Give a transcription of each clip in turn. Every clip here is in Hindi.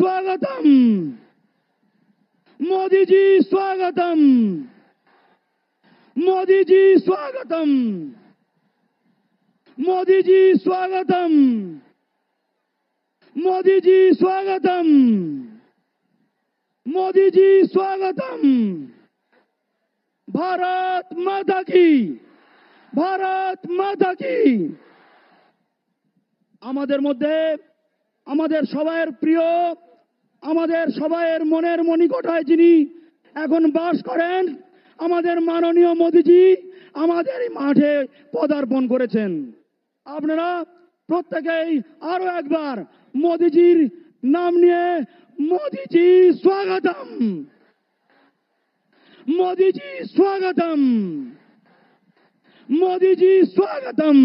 स्वागतम, मोदी जी स्वागतम, मोदी जी स्वागतम, मोदी जी स्वागतम, मोदी जी स्वागतम, मोदी जी स्वागतम। भारत माता की, भारत माता की। আমাদের মধ্যে আমাদের সবার প্রিয়, আমাদের সবার মনের মণিকোঠায় যিনি এখন বাস করেন, আমাদের মাননীয় মোদিজি আমাদের এই মাঠে পদার্পণ করেছেন। আপনারা প্রত্যেকেই আরো একবার মোদিজির নাম নিয়ে মোদিজি স্বাগতম, মোদিজি স্বাগতম, মোদিজি স্বাগতম।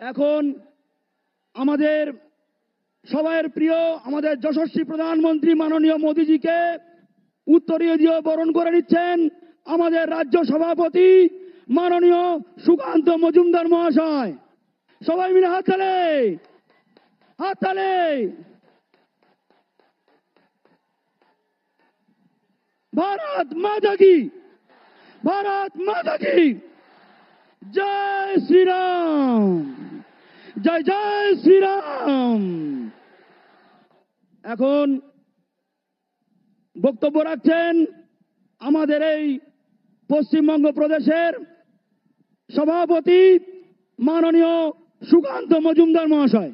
এখন আমাদের সবার প্রিয় আমাদের যশস্বী প্রধানমন্ত্রী মাননীয় মোদিজিকে উত্তরীয় দিয়ে বরণ করে নিচ্ছেন আমাদের রাজ্য সভাপতি মাননীয় সুকান্ত মজুমদার মহাশয়। সবাই মিলে হাততালি, হাততালি। भारत माता की, भारत माता की। जय श्री राम, जय जय श्री राम। এখন বক্তব্য রাখছেন আমাদের এই পশ্চিমবঙ্গ প্রদেশের সভাপতি মাননীয় সুকান্ত মজুমদার মহাশয়।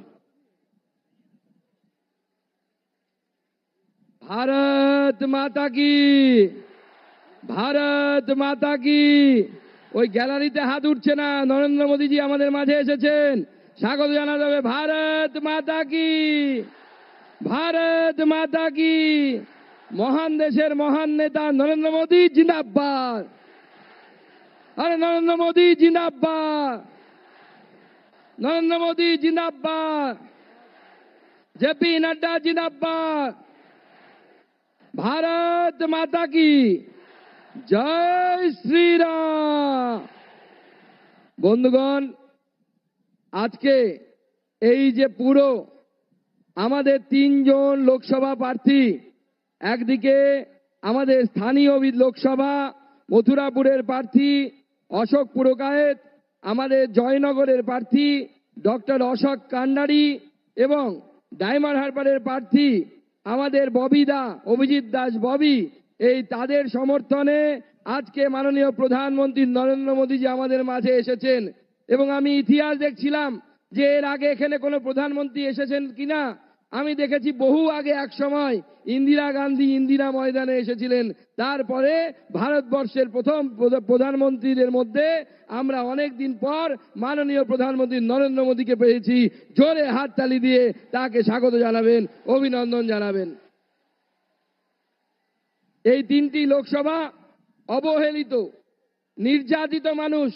भारत माता की, भारत माता की। ওই গ্যালারিতে হাত উঠছে না, নরেন্দ্র মোদীজি আমাদের মাঝে এসেছেন, স্বাগত জানাতে হবে। ভারত মাতা কি, ভারত মাতা কি। মহান দেশের মহান নেতা নরেন্দ্র মোদী জিন্দাবাদ। আরে নরেন্দ্র মোদী জিন্দাবাদ, নরেন্দ্র মোদী জিন্দাবাদ, জেপি নাড্ডা জিন্দাবাদ। भारत माता की জয় শ্রীরাম। বন্ধুগণ, আজকে এই যে পুরো আমাদের তিনজন লোকসভা প্রার্থী, একদিকে আমাদের স্থানীয় লোকসভা মথুরাপুরের প্রার্থী অশোক পুরকায়েত, আমাদের জয়নগরের প্রার্থী ডক্টর অশোক কান্ডারি এবং ডায়মন্ড হারবারের প্রার্থী আমাদের ববিদা অভিজিৎ দাস ববি, এই তাদের সমর্থনে আজকে মাননীয় প্রধানমন্ত্রী নরেন্দ্র মোদীজি আমাদের মাঝে এসেছেন। এবং আমি ইতিহাস দেখছিলাম যে এর আগে এখানে কোনো প্রধানমন্ত্রী এসেছেন কিনা। আমি দেখেছি বহু আগে এক সময় ইন্দিরা গান্ধী ইন্দিরা ময়দানে এসেছিলেন। তারপরে ভারতবর্ষের প্রথম প্রধানমন্ত্রীদের মধ্যে আমরা অনেক দিন পর মাননীয় প্রধানমন্ত্রী নরেন্দ্র মোদীকে পেয়েছি। জোরে হাততালি দিয়ে তাকে স্বাগত জানাবেন, অভিনন্দন জানাবেন। এই তিনটি লোকসভা অবহেলিত, নির্যাতিত মানুষ,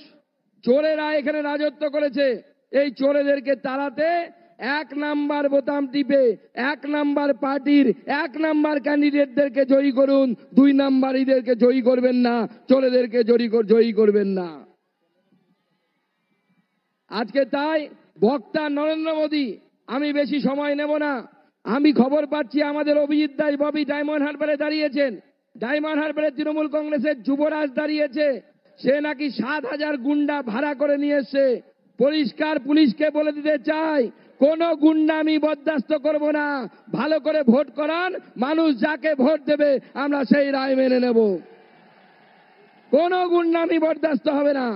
চোরেরা এখানে রাজত্ব করেছে। এই চোরেদেরকে তাড়াতে এক নাম্বার বোতাম টিপে এক নাম্বার পার্টির এক নাম্বার ক্যান্ডিডেটদেরকে জয়ী করুন, দুই নাম্বারীদেরকে জয়ী করবেন না, চোরেদেরকে জয়ী করবেন না। আজকে তাই বক্তা নরেন্দ্র মোদী, আমি বেশি সময় নেব না। আমি খবর পাচ্ছি আমাদের অভিজিৎ দাস ববি ডায়মন্ড হারবারে দাঁড়িয়েছেন। ডায়মন্ড হারবারে তৃণমূল কংগ্রেসের যুবরাজ দাঁড়িয়েছে। সে নাকি 7,000 গুন্ডা ভাড়া করে নিয়ে এসছে। পরিষ্কার পুলিশকে বলে দিতে চাই, কোন গুন্ডামি বরদাস্ত করব না। ভালো করে ভোট করান, মানুষ যাকে ভোট দেবে আমরা সেই রায় মেনে নেব। কোন গুন্ডামি বরদাস্ত হবে না।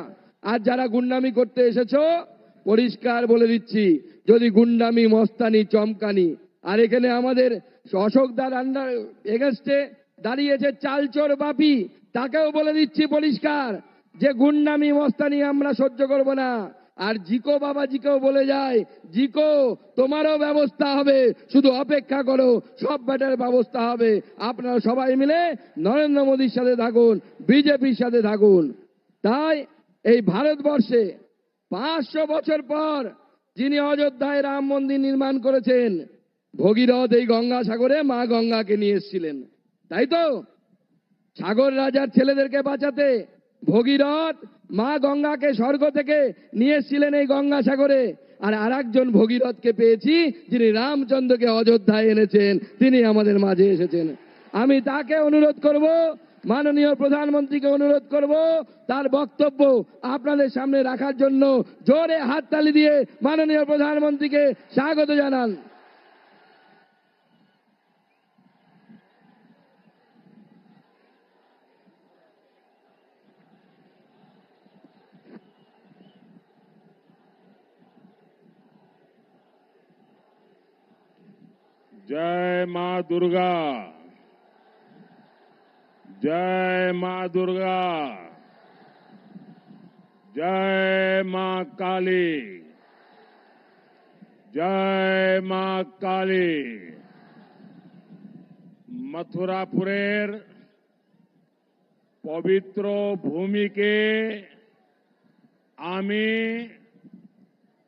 আর যারা গুন্ডামি করতে এসেছো, পরিষ্কার বলে দিচ্ছি, যদি গুন্ডামি মস্তানি চমকানি, আর এখানে আমাদের অশোকদার আন্ডার এগেস্টে দাঁড়িয়েছে চালচোর বাপি, তাকেও বলে দিচ্ছি পরিষ্কার যে গুন্ডামি মস্তানি আমরা সহ্য করব না। আর জিকো বাবাজিকেও বলে যায়, জিকো তোমারও ব্যবস্থা হবে, শুধু অপেক্ষা করো, সব ব্যাটার ব্যবস্থা হবে। আপনারা সবাই মিলে নরেন্দ্র মোদীর সাথে থাকুন, বিজেপির সাথে থাকুন। তাই এই ভারতবর্ষে 500 বছর পর যিনি অযোধ্যায় রাম মন্দির নির্মাণ করেছেন, ভগীরথ এই গঙ্গাসাগরে মা গঙ্গাকে নিয়ে এসেছিলেন, তাই তো? সাগর রাজার ছেলেদেরকে বাঁচাতে ভগীরথ মা গঙ্গাকে স্বর্গ থেকে নিয়ে এসেছিলেন এই গঙ্গাসাগরে। আর আরেকজন ভগীরথকে পেয়েছি, যিনি রামচন্দ্রকে অযোধ্যায় এনেছেন, তিনি আমাদের মাঝে এসেছেন। আমি তাকে অনুরোধ করব, মাননীয় প্রধানমন্ত্রীকে অনুরোধ করব, তার বক্তব্য আপনাদের সামনে রাখার জন্য জোরে হাততালি দিয়ে মাননীয় প্রধানমন্ত্রীকে স্বাগত জানান। जय मां दुर्गा, जय मां दुर्गा, जय मां काली, जय मां काली। मथुरापुरेर पवित्र भूमि के आमी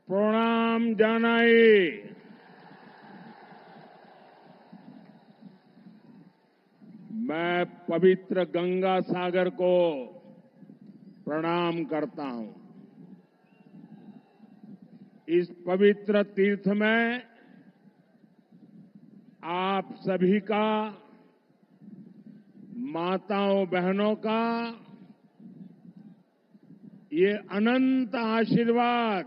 प्रणाम जानाई। मैं पवित्र गंगा सागर को प्रणाम करता हूं। इस पवित्र तीर्थ में आप सभी का, माताओं बहनों का ये अनंत आशीर्वाद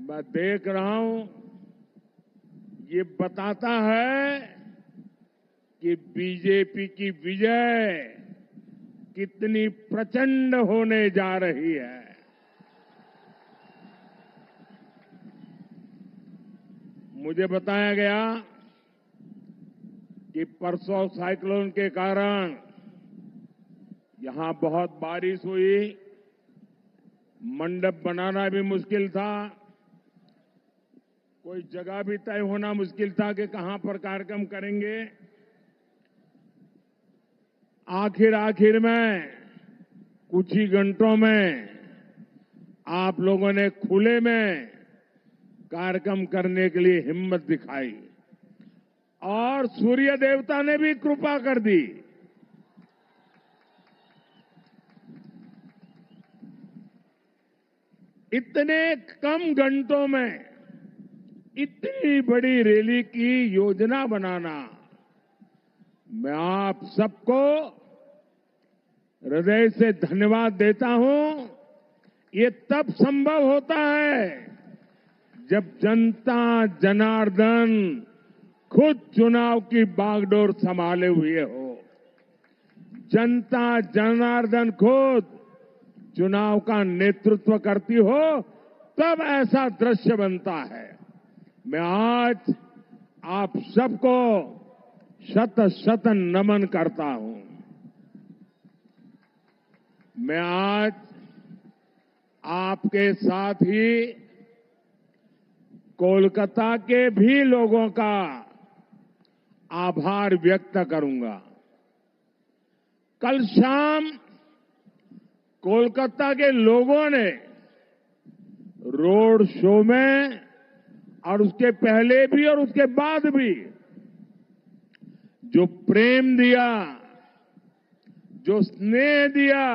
मैं देख रहा हूं। ये बताता है कि बीजेपी की विजय कितनी प्रचंड होने जा रही है। मुझे बताया गया कि परसों साइक्लोन के कारण यहां बहुत बारिश हुई, मंडप बनाना भी मुश्किल था, कोई जगह भी तय होना मुश्किल था कि कहां पर कार्यक्रम करेंगे। आखिर में कुछ ही घंटों में आप लोगों ने खुले में कार्यक्रम करने के लिए हिम्मत दिखाई और सूर्य देवता ने भी कृपा कर दी। इतने कम घंटों में इतनी बड़ी रैली की योजना बनाना, मैं आप सबको हृदय से धन्यवाद देता हूं। ये तब संभव होता है जब जनता जनार्दन खुद चुनाव की बागडोर संभाले हुए हो। जनता जनार्दन खुद चुनाव का नेतृत्व करती हो, तब ऐसा दृश्य बनता है। मैं आज आप सबको शत शत नमन करता हूं। मैं आज आपके साथ ही कोलकाता के भी लोगों का आभार व्यक्त करूंगा। कल शाम कोलकाता के लोगों ने रोड शो में और उसके पहले भी और उसके बाद भी जो प्रेम दिया, जो स्नेह दिया,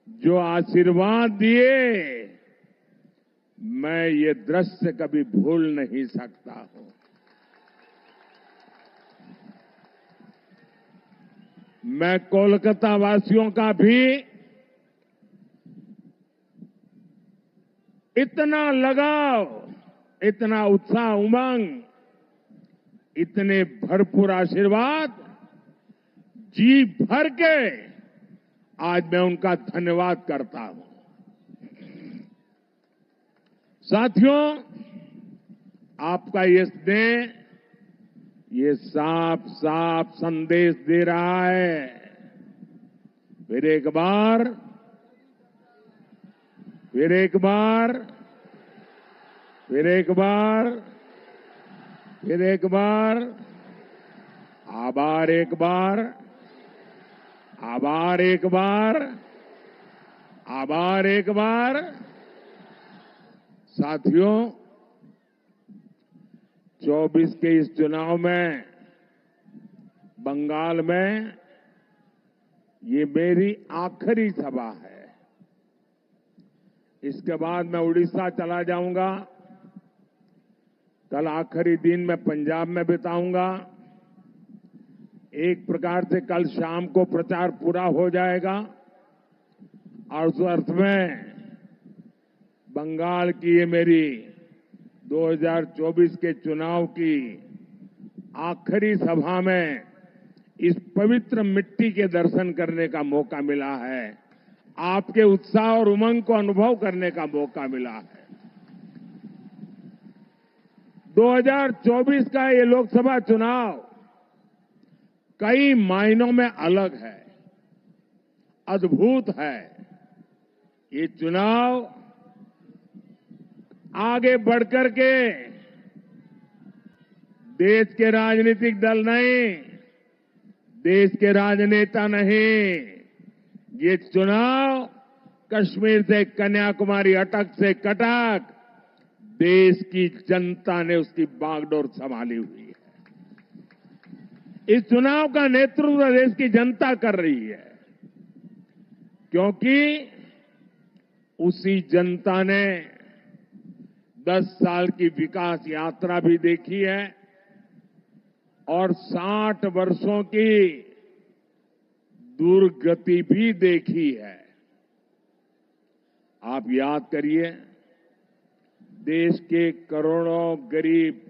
जो आशीर्वाद दिए, मैं ये दृश्य कभी भूल नहीं सकता हूं। मैं कोलकाता वासियों का भी इतना लगाव, इतना उत्साह, उमंग, इतने भरपूर आशीर्वाद जी भर के आज मैं उनका धन्यवाद करता हूं। साथियों, आपका ये स्नेह, ये साफ साफ संदेश दे रहा है। फिर एक बार फिर एक बार फिर एक बार फिर एक बार आभार, एक बार आभार, एक बार आभार एक बार। साथियों, 24 के इस चुनाव में बंगाल में ये मेरी आखिरी सभा है। इसके बाद मैं उड़ीसा चला जाऊंगा। कल आखिरी दिन मैं पंजाब में बिताऊंगा। एक प्रकार से कल शाम को प्रचार पूरा हो जाएगा और उस अर्थ में बंगाल की ये मेरी 2024 के चुनाव की आखिरी सभा में इस पवित्र मिट्टी के दर्शन करने का मौका मिला है। आपके उत्साह और उमंग को अनुभव करने का मौका मिला है। 2024 का ये लोकसभा चुनाव कई मायनों में अलग है, अद्भुत है। ये चुनाव आगे बढ़कर के देश के राजनीतिक दल नहीं, देश के राजनेता नहीं, ये चुनाव कश्मीर से कन्याकुमारी, अटक से कटक, देश की जनता ने उसकी बागडोर संभाली हुई है। इस चुनाव का नेतृत्व देश की जनता कर रही है, क्योंकि उसी जनता ने 10 साल की विकास यात्रा भी देखी है और 60 वर्षों की दुर्गति भी देखी है। आप याद करिए, देश के करोड़ों गरीब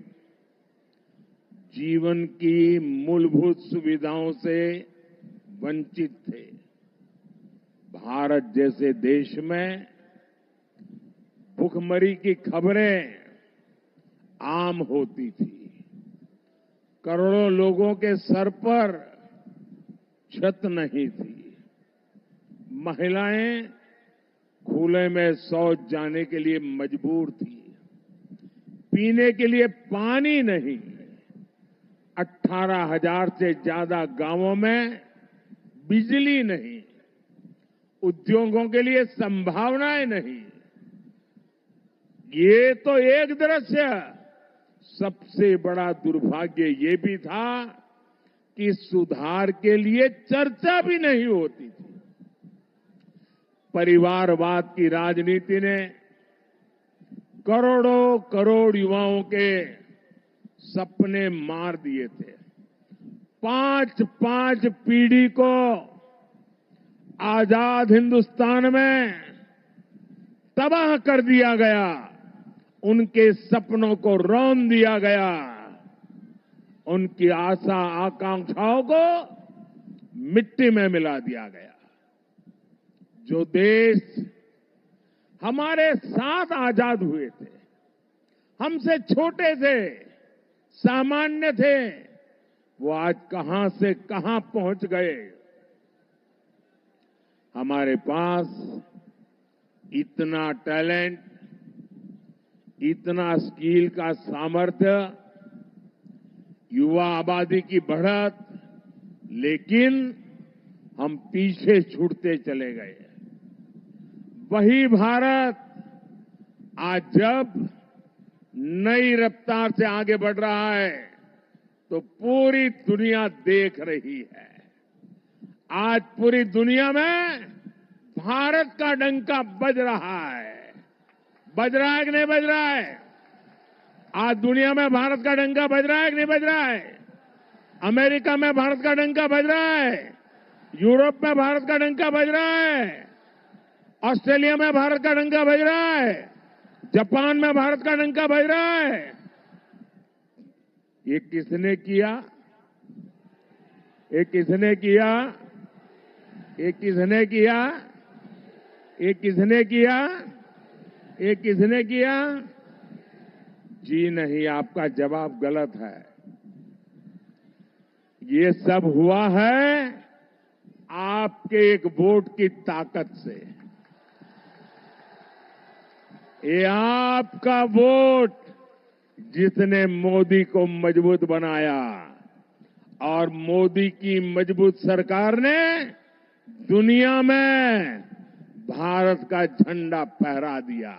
जीवन की मूलभूत सुविधाओं से वंचित थे। भारत जैसे देश में भुखमरी की खबरें आम होती थी। करोड़ों लोगों के सर पर छत नहीं थी। महिलाएं खुले में शौच जाने के लिए मजबूर थी। पीने के लिए पानी नहीं। 18,000 से ज्यादा गांवों में बिजली नहीं। उद्योगों के लिए संभावनाएं नहीं। ये तो एक दृश्य। सबसे बड़ा दुर्भाग्य ये भी था कि सुधार के लिए चर्चा भी नहीं होती थी। परिवारवाद की राजनीति ने करोड़ों करोड़ युवाओं के सपने मार दिए थे। 5 पीढ़ी को आजाद हिंदुस्तान में तबाह कर दिया गया। उनके सपनों को रौंद दिया गया। उनकी आशा आकांक्षाओं को मिट्टी में मिला दिया गया। जो देश हमारे साथ आजाद हुए थे, हमसे छोटे थे, सामान्य थे, वो आज कहां से कहां पहुंच गए। हमारे पास इतना टैलेंट, इतना स्किल का सामर्थ्य, युवा आबादी की बढ़त, लेकिन हम पीछे छूटते चले गए। वही भारत आज जब नई रफ्तार से आगे बढ़ रहा है तो पूरी दुनिया देख रही है। आज पूरी दुनिया में भारत का डंका बज रहा है। बज रहा है कि नहीं बज रहा है? आज दुनिया में भारत का डंका बज रहा है कि नहीं बज रहा है? अमेरिका में भारत का डंका बज रहा है। यूरोप में भारत का डंका बज रहा है। ऑस्ट्रेलिया में भारत का डंका बज रहा है। जापान में भारत का डंका बज रहा है। ये किसने किया? ये किसने किया? ये किसने किया? ये किसने किया? ये किसने किया? जी नहीं, आपका जवाब गलत है। ये सब हुआ है आपके एक वोट की ताकत से। ये आपका वोट जिसने मोदी को मजबूत बनाया, और मोदी की मजबूत सरकार ने दुनिया में भारत का झंडा फहरा दिया।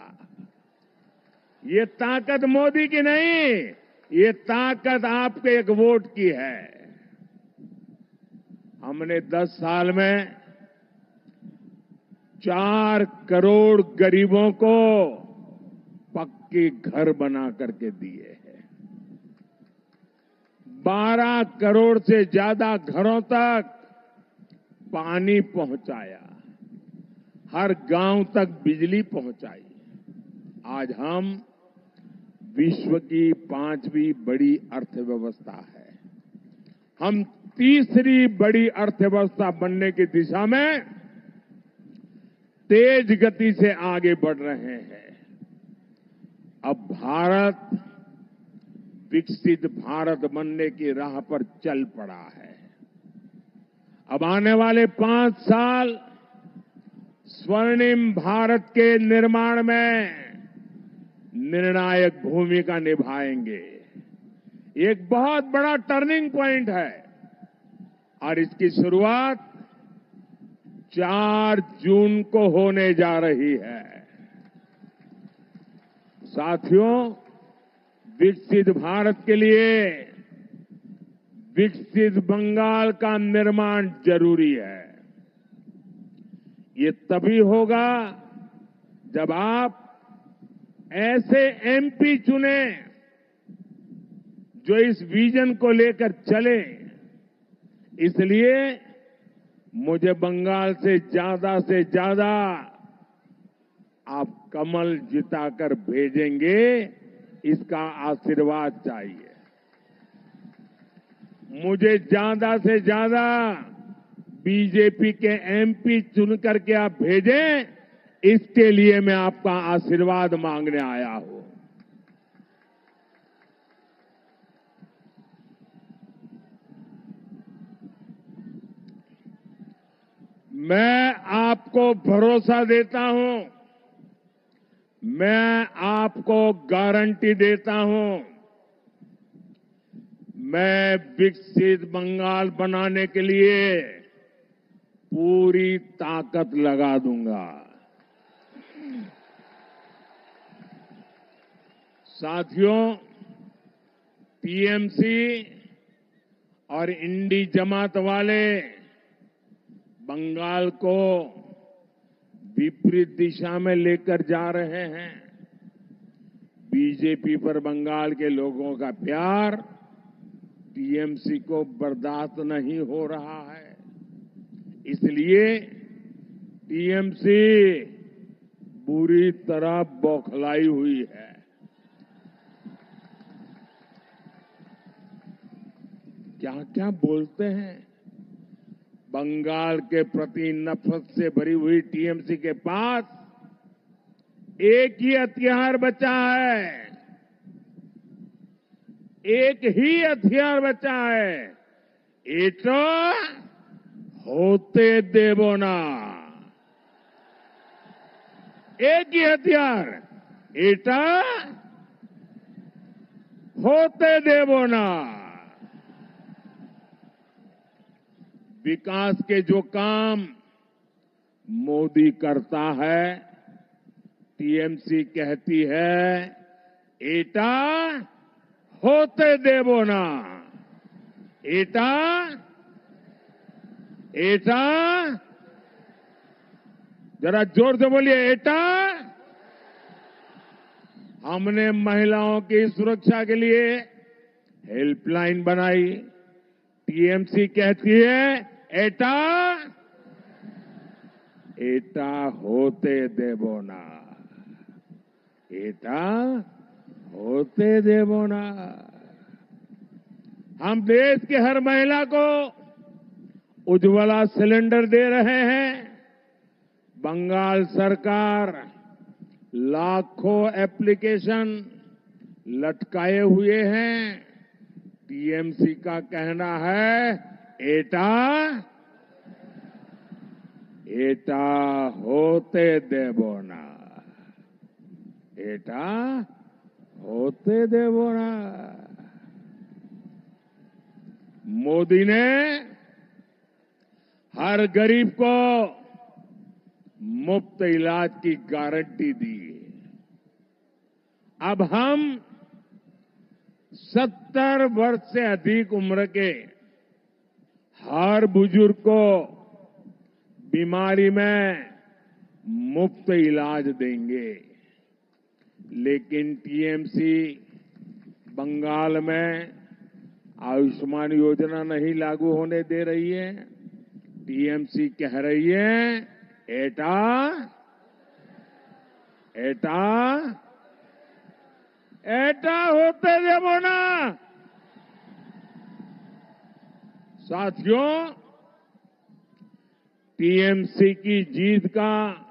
ये ताकत मोदी की नहीं, ये ताकत आपके एक वोट की है। हमने 10 साल में 4 करोड़ गरीबों को पक्के घर बना करके दिए हैं। 12 करोड़ से ज्यादा घरों तक पानी पहुंचाया, हर गांव तक बिजली पहुंचाई। आज हम विश्व की 5वीं बड़ी अर्थव्यवस्था है। हम तीसरी बड़ी अर्थव्यवस्था बनने की दिशा में तेज गति से आगे बढ़ रहे हैं। अब भारत विकसित भारत बनने की राह पर चल पड़ा है। अब आने वाले 5 साल स्वर्णिम भारत के निर्माण में निर्णायक भूमिका निभाएंगे। एक बहुत बड़ा टर्निंग पॉइंट है और इसकी शुरुआत 4 जून को होने जा रही है। साथियों, विकसित भारत के लिए विकसित बंगाल का निर्माण जरूरी है। ये तभी होगा जब आप ऐसे एमपी चुने जो इस विजन को लेकर चले। इसलिए मुझे बंगाल से ज्यादा आप कमल जिताकर भेजेंगे, इसका आशीर्वाद चाहिए। मुझे ज्यादा से ज्यादा बीजेपी के एमपी चुन करके आप भेजें, इसके लिए मैं आपका आशीर्वाद मांगने आया हूं। मैं आपको भरोसा देता हूं, मैं आपको गारंटी देता हूं, मैं विकसित बंगाल बनाने के लिए पूरी ताकत लगा दूंगा। साथियों, टीएमसी और इंडी जमात वाले बंगाल को विपरीत दिशा में लेकर जा रहे हैं। बीजेपी पर बंगाल के लोगों का प्यार टीएमसी को बर्दाश्त नहीं हो रहा है। इसलिए टीएमसी बुरी तरह बौखलाई हुई है। क्या क्या बोलते हैं। बंगाल के प्रति नफरत से भरी हुई टीएमसी के पास एक ही हथियार बचा है, एक ही हथियार बचा है, एटा होते देवो ना। एक ही हथियार, एटा होते देवो ना। विकास के जो काम मोदी करता है, टीएमसी कहती है एटा होते देवो ना। एटा एटा जरा जोर से बोलिए, एटा। हमने महिलाओं की सुरक्षा के लिए हेल्पलाइन बनाई। टीएमसी कहती है एटा एटा होते देवो ना, एटा होते देवो ना। हम देश की हर महिला को उज्ज्वला सिलेंडर दे रहे हैं। बंगाल सरकार लाखों एप्लीकेशन लटकाए हुए हैं। टीएमसी का कहना है एटा एटा होते देवो ना, एटा होते देवो ना। मोदी ने हर गरीब को मुफ्त इलाज की गारंटी दी। अब हम 70 वर्ष से अधिक उम्र के हर बुजुर्ग को बीमारी में मुफ्त इलाज देंगे। लेकिन टीएमसी बंगाल में आयुष्मान योजना नहीं लागू होने दे रही है। टीएमसी कह रही है एटा एटा एटा होते देवो ना। साथियों, टीएमसी की जीत का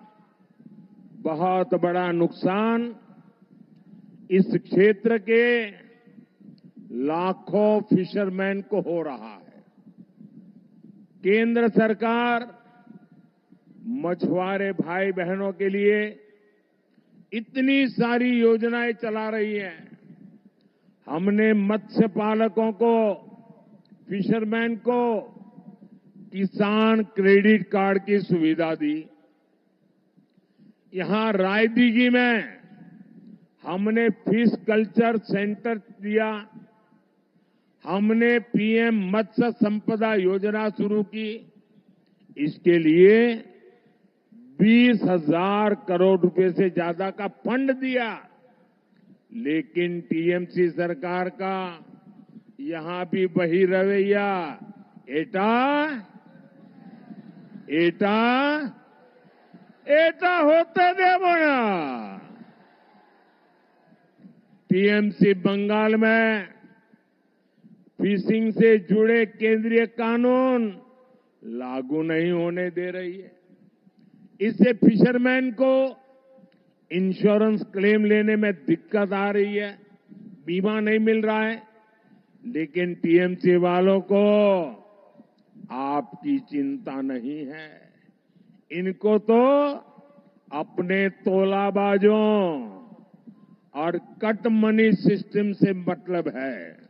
बहुत बड़ा नुकसान इस क्षेत्र के लाखों फिशरमैन को हो रहा है। केंद्र सरकार मछुआरे भाई बहनों के लिए इतनी सारी योजनाएं चला रही है। हमने मत्स्य पालकों को, फिशरमैन को किसान क्रेडिट कार्ड की सुविधा दी। यहां रायदीगी में हमने फिश कल्चर सेंटर दिया। हमने पीएम मत्स्य संपदा योजना शुरू की। इसके लिए 20,000 करोड़ रुपए से ज्यादा का फंड दिया। लेकिन टीएमसी सरकार का यहां भी वही रवैया, एटा एटा एटा होते देवो ना। टीएमसी बंगाल में फिशिंग से जुड़े केंद्रीय कानून लागू नहीं होने दे रही है। इससे फिशरमैन को इंश्योरेंस क्लेम लेने में दिक्कत आ रही है, बीमा नहीं मिल रहा है। लेकिन टीएमसी वालों को आपकी चिंता नहीं है। इनको तो अपने तोलाबाजों और कट मनी सिस्टम से मतलब है।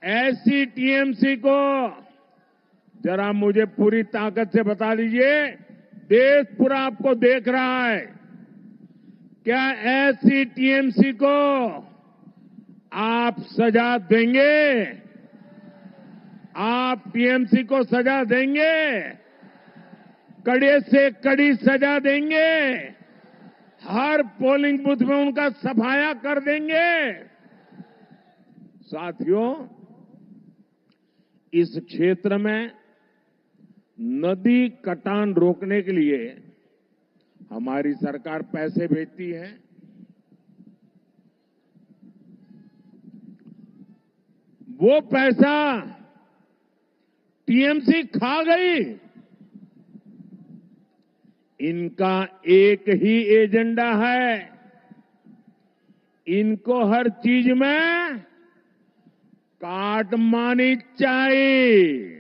ऐसी टीएमसी को जरा मुझे पूरी ताकत से बता दीजिए, देश पूरा आपको देख रहा है, क्या ऐसी टीएमसी को आप सजा देंगे? आप टीएमसी को सजा देंगे? कड़े से कड़ी सजा देंगे? हर पोलिंग बूथ में उनका सफाया कर देंगे? साथियों, इस क्षेत्र में नदी कटान रोकने के लिए हमारी सरकार पैसे भेजती है। वो पैसा टीएमसी खा गई। इनका एक ही एजेंडा है, इनको हर चीज में काटमानी चाहिए।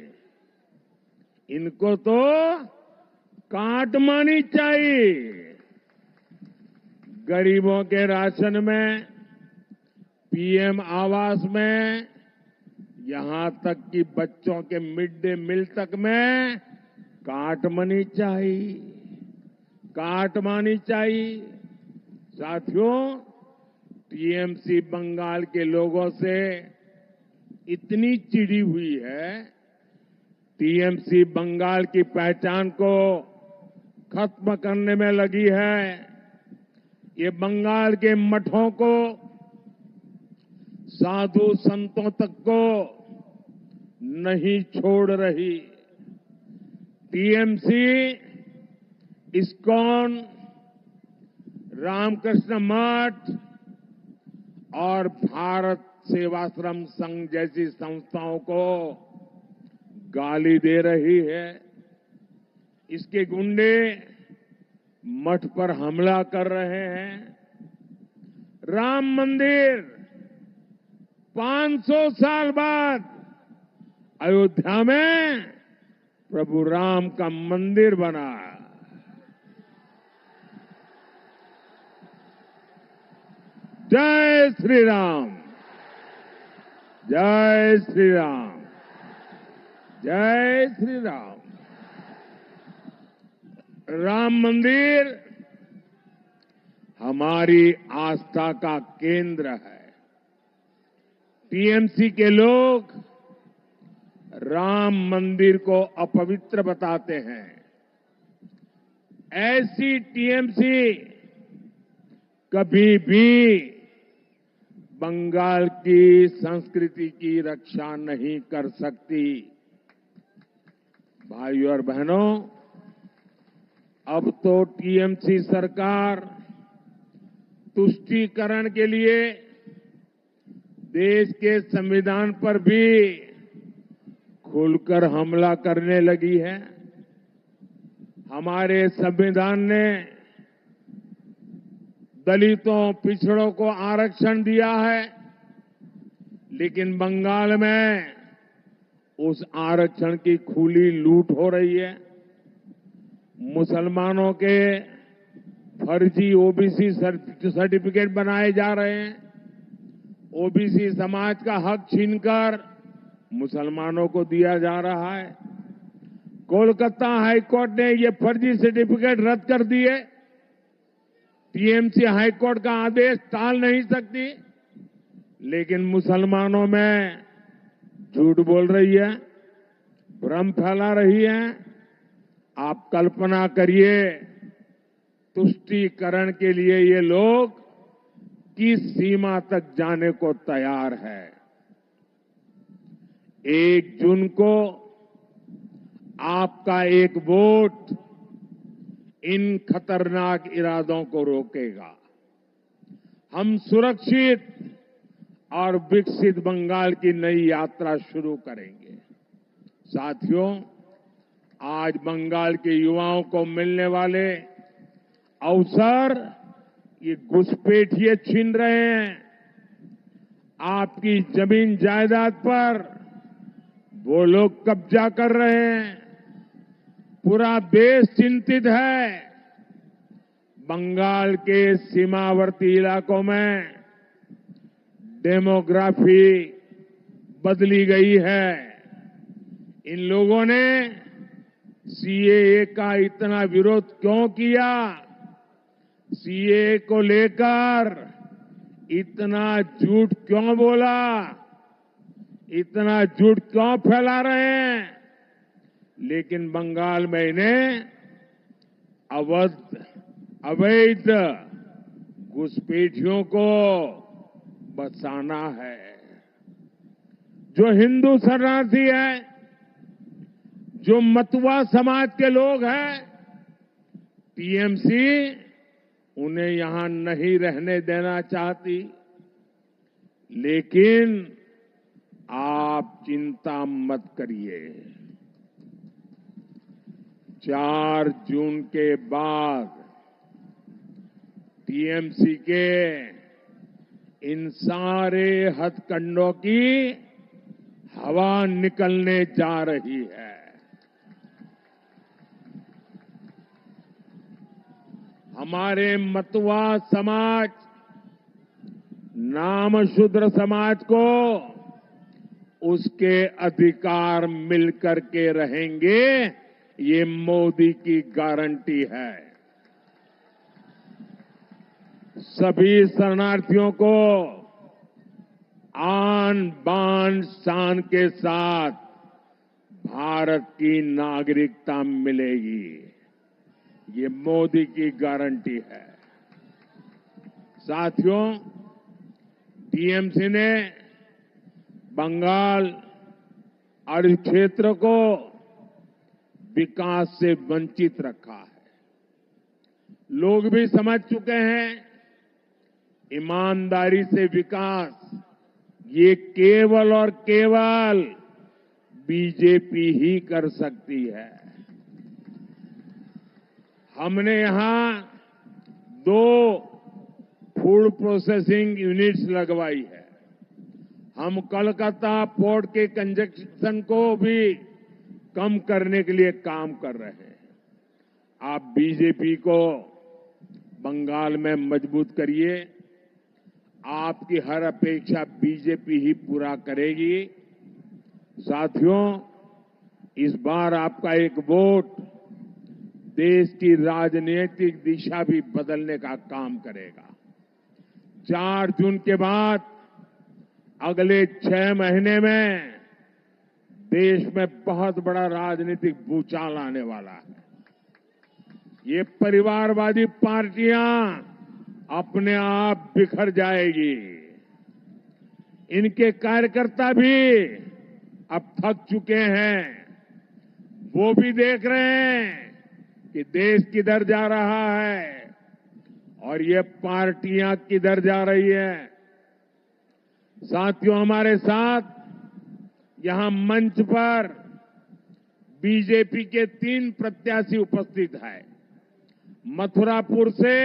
इनको तो काटमानी चाहिए। गरीबों के राशन में, पीएम आवास में, यहां तक कि बच्चों के मिड डे मील तक में काटमानी चाहिए, काटमानी चाहिए। साथियों, टीएमसी बंगाल के लोगों से इतनी चिढ़ी हुई है, टीएमसी बंगाल की पहचान को खत्म करने में लगी है। ये बंगाल के मठों को, साधु संतों तक को नहीं छोड़ रही। टीएमसी, इस्कॉन, रामकृष्ण मठ और भारत सेवाश्रम संघ जैसी संस्थाओं को गाली दे रही है। इसके गुंडे मठ पर हमला कर रहे हैं। राम मंदिर 500 साल बाद अयोध्या में प्रभु राम का मंदिर बना। जय श्री राम, जय श्री राम, जय श्री राम। राम मंदिर हमारी आस्था का केंद्र है। टीएमसी के लोग राम मंदिर को अपवित्र बताते हैं। ऐसी टीएमसी कभी भी बंगाल की संस्कृति की रक्षा नहीं कर सकती। भाइयों और बहनों, अब तो टीएमसी सरकार तुष्टीकरण के लिए देश के संविधान पर भी खुलकर हमला करने लगी है। हमारे संविधान ने दलितों, पिछड़ों को आरक्षण दिया है, लेकिन बंगाल में उस आरक्षण की खुली लूट हो रही है। मुसलमानों के फर्जी ओबीसी सर्टिफिकेट बनाए जा रहे हैं। ओबीसी समाज का हक छीनकर मुसलमानों को दिया जा रहा है। कोलकाता हाईकोर्ट ने ये फर्जी सर्टिफिकेट रद्द कर दिए। टीएमसी हाईकोर्ट का आदेश टाल नहीं सकती, लेकिन मुसलमानों में झूठ बोल रही है, भ्रम फैला रही है। आप कल्पना करिए, तुष्टीकरण के लिए ये लोग किस सीमा तक जाने को तैयार है। 1 जून को आपका एक वोट इन खतरनाक इरादों को रोकेगा। हम सुरक्षित और विकसित बंगाल की नई यात्रा शुरू करेंगे। साथियों, आज बंगाल के युवाओं को मिलने वाले अवसर ये घुसपैठिए छीन रहे हैं। आपकी जमीन जायदाद पर वो लोग कब्जा कर रहे हैं। पूरा देश चिंतित है। बंगाल के सीमावर्ती इलाकों में डेमोग्राफी बदली गई है। इन लोगों ने सीएए का इतना विरोध क्यों किया? सीएए को लेकर इतना झूठ क्यों बोला? इतना झूठ क्यों फैला रहे हैं? लेकिन बंगाल में इन्हें अवैध घुसपैठियों को बचाना है। जो हिंदू शरणार्थी है, जो मतुआ समाज के लोग हैं, टीएमसी उन्हें यहां नहीं रहने देना चाहती। लेकिन आप चिंता मत करिए। 4 जून के बाद टीएमसी के इन सारे हथकंडों की हवा निकलने जा रही है। हमारे मतुआ समाज, नामशूद्र समाज को उसके अधिकार मिलकर के रहेंगे, ये मोदी की गारंटी है। सभी शरणार्थियों को आन बान शान के साथ भारत की नागरिकता मिलेगी, ये मोदी की गारंटी है। साथियों, टीएमसी ने बंगाल और इस क्षेत्र को विकास से वंचित रखा है। लोग भी समझ चुके हैं, ईमानदारी से विकास ये केवल और केवल बीजेपी ही कर सकती है। हमने यहां 2 फूड प्रोसेसिंग यूनिट्स लगवाई है। हम कोलकाता पोर्ट के कंजेशन को भी कम करने के लिए काम कर रहे हैं। आप बीजेपी को बंगाल में मजबूत करिए। आपकी हर अपेक्षा बीजेपी ही पूरा करेगी। साथियों, इस बार आपका एक वोट देश की राजनीतिक दिशा भी बदलने का काम करेगा। 4 जून के बाद अगले 6 महीने में देश में बहुत बड़ा राजनीतिक भूचाल आने वाला है। ये परिवारवादी पार्टियां अपने आप बिखर जाएगी। इनके कार्यकर्ता भी अब थक चुके हैं। वो भी देख रहे हैं कि देश किधर जा रहा है और ये पार्टियां किधर जा रही है। साथियों, हमारे साथ यहां मंच पर बीजेपी के 3 प्रत्याशी उपस्थित हैं। मथुरापुर से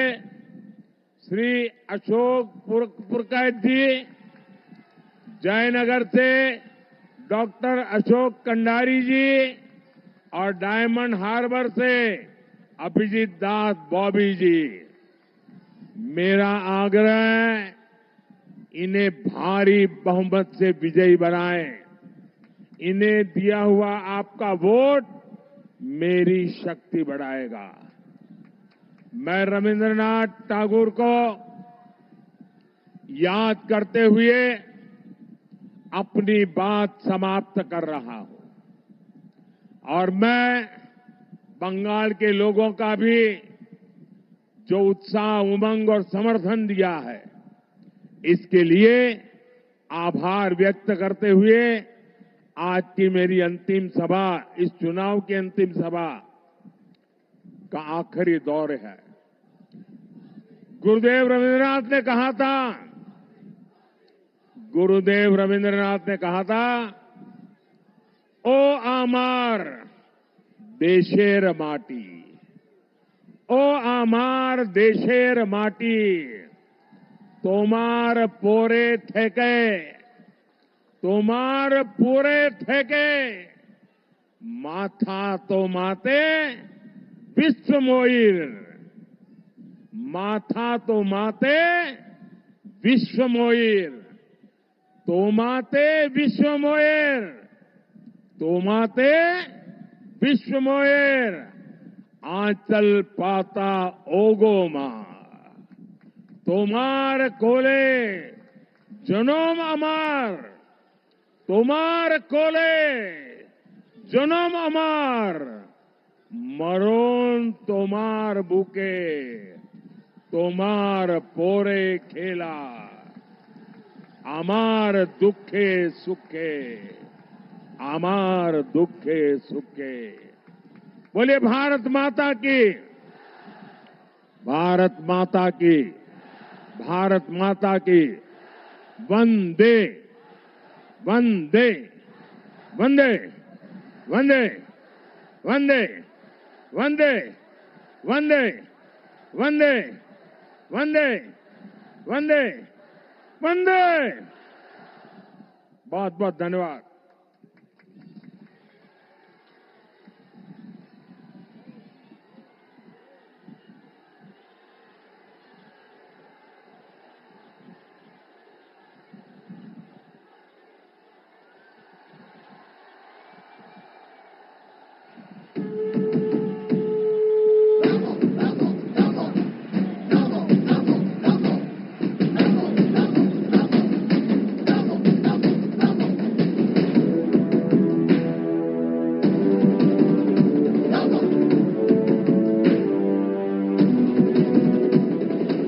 श्री अशोक पुरकायत जी, जयनगर से डॉक्टर अशोक कंडारी जी और डायमंड हार्बर से अभिजीत दास बॉबी जी। मेरा आग्रह है, इन्हें भारी बहुमत से विजयी बनाएं। इन्हें दिया हुआ आपका वोट मेरी शक्ति बढ़ाएगा। मैं रविंद्रनाथ टैगोर को याद करते हुए अपनी बात समाप्त कर रहा हूं और मैं बंगाल के लोगों का भी जो उत्साह, उमंग और समर्थन दिया है, इसके लिए आभार व्यक्त करते हुए आज की मेरी अंतिम सभा, इस चुनाव की अंतिम सभा का आखिरी दौर है। गुरुदेव रविंद्रनाथ ने कहा था, ओ आमार देशेर माटी, ओ आमार देशेर माटी, तोमार पोरे थेके, माथा तो माते विश्व मोइर, माथा तो माते विश्व मोइर, तो माते विश्व मोइर, तो माते विश्व मोइर, आंचल पाता ओगो मार, तोमार कोले जनोम अमार, तोमार कोले जनोम अमार, मरोन तोमार बुके, तोमार पोरे खेला, अमार दुखे सुखे, अमार दुखे सुखे। बोलिए भारत माता की, भारत माता की, भारत माता की। वंदे वंदे वंदे वंदे वंदे वंदे वंदे वंदे वंदे वंदे वंदे। बहुत बहुत धन्यवाद।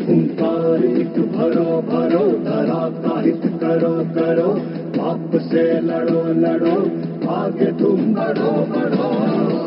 हुंकार एक भरो भरो, धरा का हित करो करो, पाप से लड़ो लड़ो, आगे तुम बढ़ो बढ़ो।